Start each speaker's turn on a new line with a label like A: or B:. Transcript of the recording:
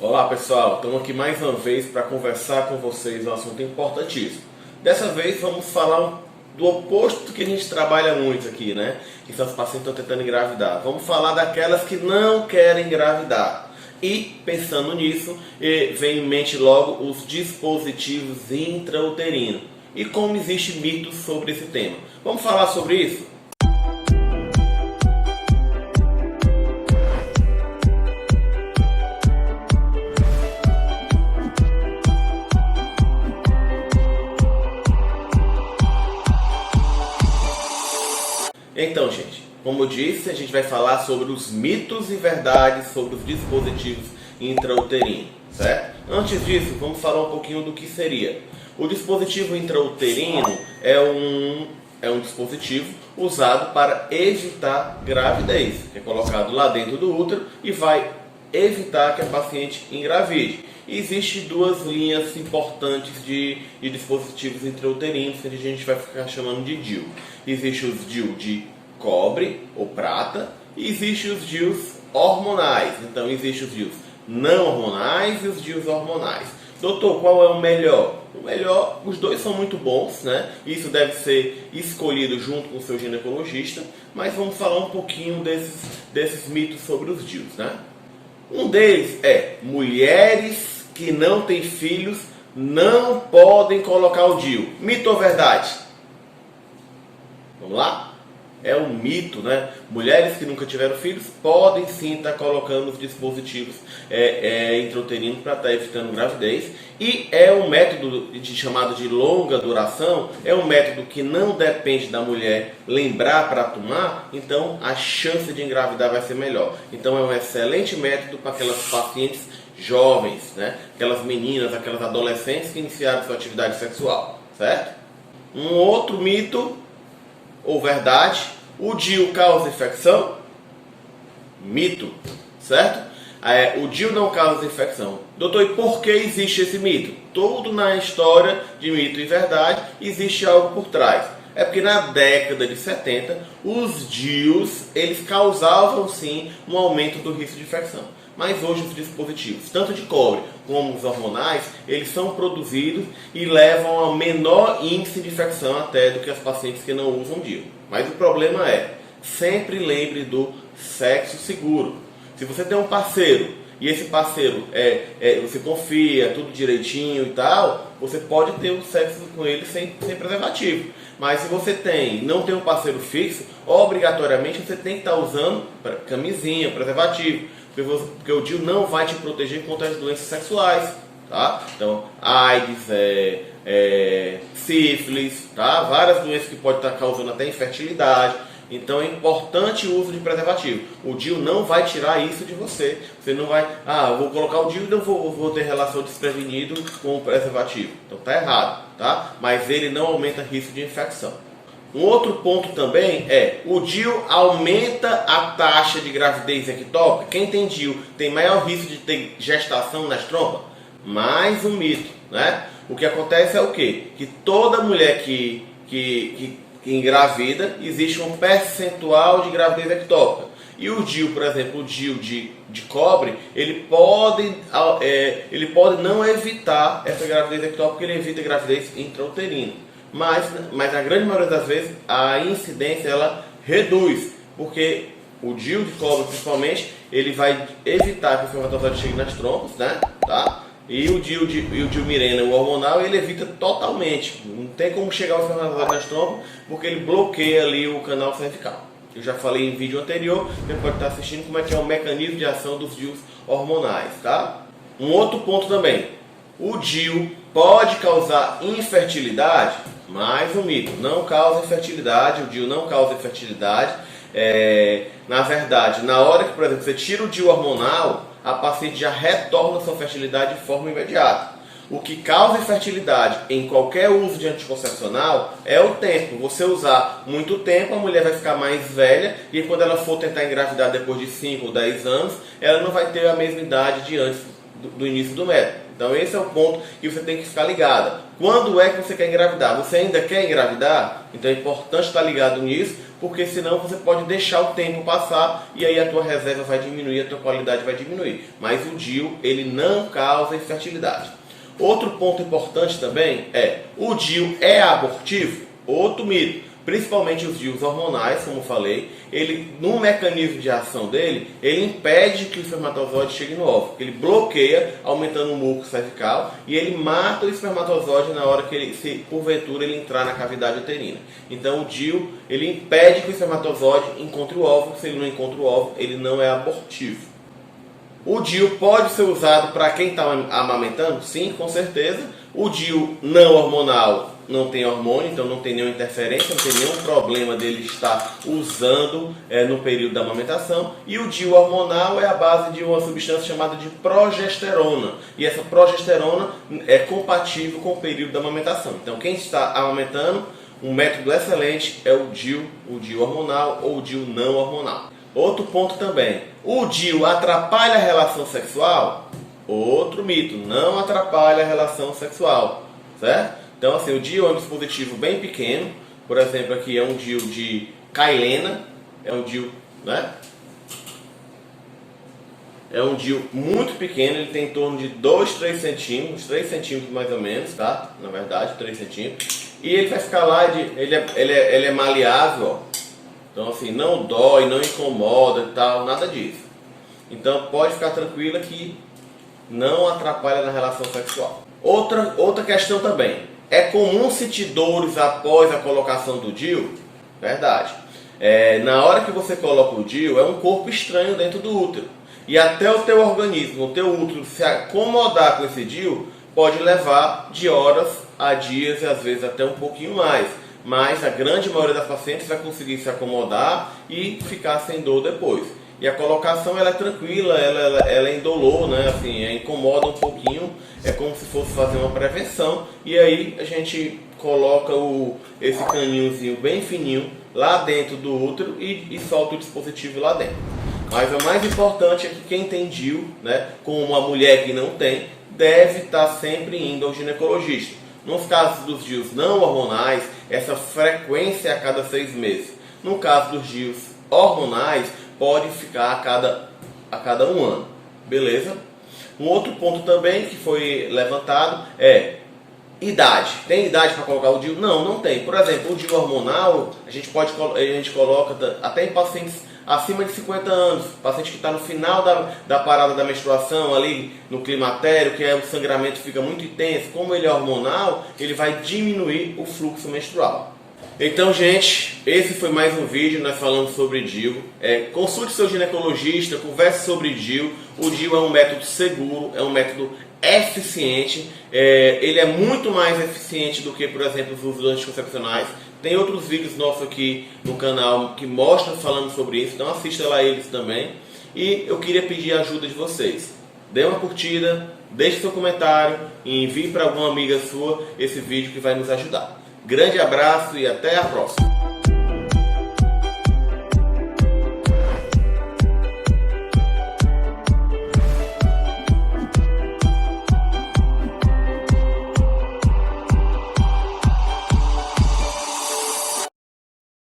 A: Olá pessoal, estamos aqui mais uma vez para conversar com vocês um assunto importantíssimo. Dessa vez vamos falar do oposto do que a gente trabalha muito aqui, né? Que são os pacientes que estão tentando engravidar. Vamos falar daquelas que não querem engravidar. E pensando nisso, vem em mente logo os dispositivos intrauterinos. E como existe mitos sobre esse tema. Vamos falar sobre isso? Então, gente, como eu disse, a gente vai falar sobre os mitos e verdades sobre os dispositivos intrauterinos, certo? Antes disso, vamos falar um pouquinho do que seria. O dispositivo intrauterino é um dispositivo usado para evitar gravidez, que é colocado lá dentro do útero e vai evitar que a paciente engravide. E existem duas linhas importantes de dispositivos intrauterinos que a gente vai ficar chamando de DIU. Existem os DIU de cobre ou prata e existem os DIUs hormonais. Então existem os DIUs não hormonais e os DIUs hormonais. Doutor, qual é o melhor? O melhor, os dois são muito bons, né? Isso deve ser escolhido junto com o seu ginecologista, mas vamos falar um pouquinho desses mitos sobre os DIUs, né? Um deles é: mulheres que não têm filhos não podem colocar o DIU. Mito ou verdade? Vamos lá? É um mito, né? Mulheres que nunca tiveram filhos podem sim estar colocando os dispositivos intrauterinos para estar evitando gravidez. E é um método chamado de longa duração, é um método que não depende da mulher lembrar para tomar, então a chance de engravidar vai ser melhor. Então é um excelente método para aquelas pacientes jovens, né? Aquelas meninas, aquelas adolescentes que iniciaram sua atividade sexual, certo? Um outro mito ou verdade: o DIU causa infecção? Mito, certo? O DIU não causa infecção. Doutor, e por que existe esse mito? Tudo na história de mito e verdade existe algo por trás. É porque na década de 70 os DIUs eles causavam sim um aumento do risco de infecção. Mas hoje os dispositivos, tanto de cobre como os hormonais, eles são produzidos e levam a menor índice de infecção até do que as pacientes que não usam DIU. Mas o problema é, sempre lembre do sexo seguro. Se você tem um parceiro e esse parceiro você confia, tudo direitinho e tal, você pode ter um sexo com ele sem preservativo. Mas se você não tem um parceiro fixo, obrigatoriamente você tem que estar usando camisinha, preservativo. Porque o DIU não vai te proteger contra as doenças sexuais, tá? Então, AIDS, sífilis, tá? Várias doenças que podem estar causando até infertilidade. Então é importante o uso de preservativo. O DIU não vai tirar isso de você. Você não vai, eu vou colocar o DIU e não vou ter relação desprevenido com o preservativo. Então tá errado, tá? Mas ele não aumenta risco de infecção. Um outro ponto também é: o DIU aumenta a taxa de gravidez ectópica. Quem tem DIU tem maior risco de ter gestação nas trompas? Mais um mito, né? O que acontece é o quê? Que toda mulher que engravida, existe um percentual de gravidez ectópica. E o DIU, por exemplo, o DIU de cobre, ele pode não evitar essa gravidez ectópica, ele evita a gravidez intrauterina. Mas na grande maioria das vezes a incidência ela reduz, porque o DIU de cobre principalmente, ele vai evitar que o espermatozoide chegue nas trompas, né? Tá? E o DIU Mirena, o hormonal, ele evita totalmente. Não tem como chegar o espermatozoide nas trompas, porque ele bloqueia ali o canal cervical. Eu já falei em vídeo anterior, você pode estar assistindo como é que é o mecanismo de ação dos DIUs hormonais, tá? Um outro ponto também: o DIU pode causar infertilidade? Mais um mito, não causa infertilidade, o DIU não causa infertilidade. Na verdade, na hora que, por exemplo, você tira o DIU hormonal, a paciente já retorna sua fertilidade de forma imediata. O que causa infertilidade em qualquer uso de anticoncepcional é o tempo. Você usar muito tempo, a mulher vai ficar mais velha e quando ela for tentar engravidar depois de 5 ou 10 anos, ela não vai ter a mesma idade de antes do início do método. Então esse é o ponto que você tem que ficar ligado. Quando é que você quer engravidar? Você ainda quer engravidar? Então é importante estar ligado nisso, porque senão você pode deixar o tempo passar e aí a tua reserva vai diminuir, a tua qualidade vai diminuir. Mas o DIU, ele não causa infertilidade. Outro ponto importante também é, o DIU é abortivo? Outro mito. Principalmente os DIUs hormonais, como eu falei, ele, no mecanismo de ação dele, ele impede que o espermatozoide chegue no óvulo. Ele bloqueia, aumentando o muco cervical, e ele mata o espermatozoide na hora que ele, se porventura ele entrar na cavidade uterina. Então o DIU, ele impede que o espermatozoide encontre o óvulo. Se ele não encontra o óvulo, ele não é abortivo. O DIU pode ser usado para quem está amamentando? Sim, com certeza. O DIU não hormonal não tem hormônio, então não tem nenhuma interferência, não tem nenhum problema dele estar usando no período da amamentação. E o DIU hormonal é a base de uma substância chamada de progesterona. E essa progesterona é compatível com o período da amamentação. Então quem está amamentando, um método excelente é o DIU hormonal ou o DIU não hormonal. Outro ponto também, o DIU atrapalha a relação sexual? Outro mito, não atrapalha a relação sexual, certo? Então assim, o DIU é um dispositivo bem pequeno, por exemplo aqui é um DIU de Cailena, é um DIU, né? É um DIU muito pequeno, ele tem em torno de 2, 3 centímetros, 3 centímetros mais ou menos, tá? Na verdade, 3 centímetros. E ele vai ficar lá, ele é maleável, ó. Então assim, não dói, não incomoda e tal, nada disso. Então pode ficar tranquila que não atrapalha na relação sexual. Outra questão também, é comum sentir dores após a colocação do DIU? Verdade. Na hora que você coloca o DIU, é um corpo estranho dentro do útero. E até o teu organismo, o teu útero se acomodar com esse DIU, pode levar de horas a dias e às vezes até um pouquinho mais. Mas a grande maioria das pacientes vai conseguir se acomodar e ficar sem dor depois. E a colocação ela é tranquila, ela é indolor, né? Assim, incomoda um pouquinho, é como se fosse fazer uma prevenção. E aí a gente coloca esse caninhozinho bem fininho lá dentro do útero e solta o dispositivo lá dentro. Mas o mais importante é que quem tem DIU, né, como uma mulher que não tem, deve estar sempre indo ao ginecologista. Nos casos dos DIUs não hormonais, essa frequência é a cada 6 meses. No caso dos DIUs hormonais, pode ficar a cada 1 ano. Beleza? Um outro ponto também que foi levantado é idade. Tem idade para colocar o DIU? Não, não tem. Por exemplo, o DIU hormonal, a gente coloca até em pacientes acima de 50 anos, paciente que está no final da parada da menstruação, ali no climatério, que o sangramento fica muito intenso. Como ele é hormonal, ele vai diminuir o fluxo menstrual. Então, gente, esse foi mais um vídeo, nós falamos sobre DIU. Consulte seu ginecologista, converse sobre DIU. O DIU é um método seguro, é um método eficiente. Ele é muito mais eficiente do que, por exemplo, os usos anticoncepcionais. Tem outros vídeos nossos aqui no canal que mostram, falando sobre isso, então assista lá eles também. E eu queria pedir a ajuda de vocês. Dê uma curtida, deixe seu comentário e envie para alguma amiga sua esse vídeo que vai nos ajudar. Grande abraço e até a próxima!